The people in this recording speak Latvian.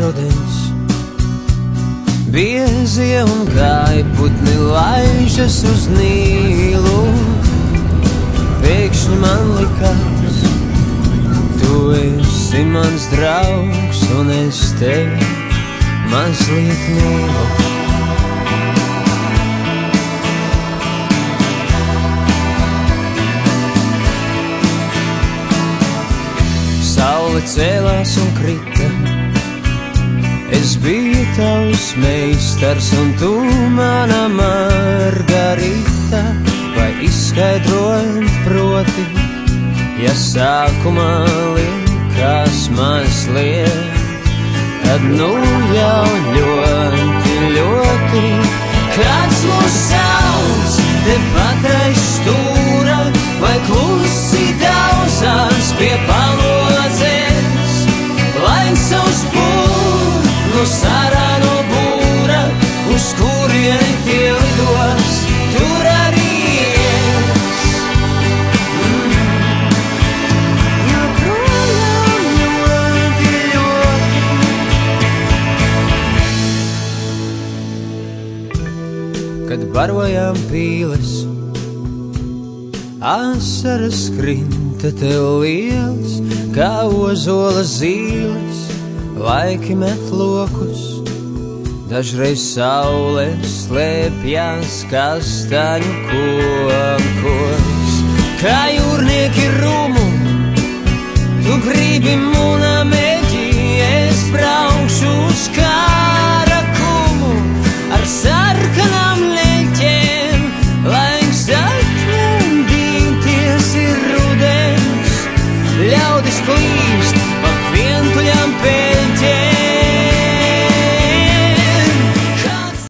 rudens, biezie un gaiputni laižas uz Nīlu. Pēkšņi man likās, tu esi mans draugs un es tevi mazliet mīlu. Saule cēlās un krita, es biju tavs meistars un tu mana Margarita. Vai izskaidrojot proti, ja sākumā likās mazliet, tad nu jau ļoti, ļoti. Kāds mūs sauc tepat aiz stūra, vai klusi daudzās pie palodzes, lai savus pūnus ārā no būra, uz kurieni tie lidos, tur arī kad barojām pīles, asaras krinta tev liels, kā ozola zīles, laiki met lokus, dažreiz saule slēpjas kastaņu kokos, kā jūrnieki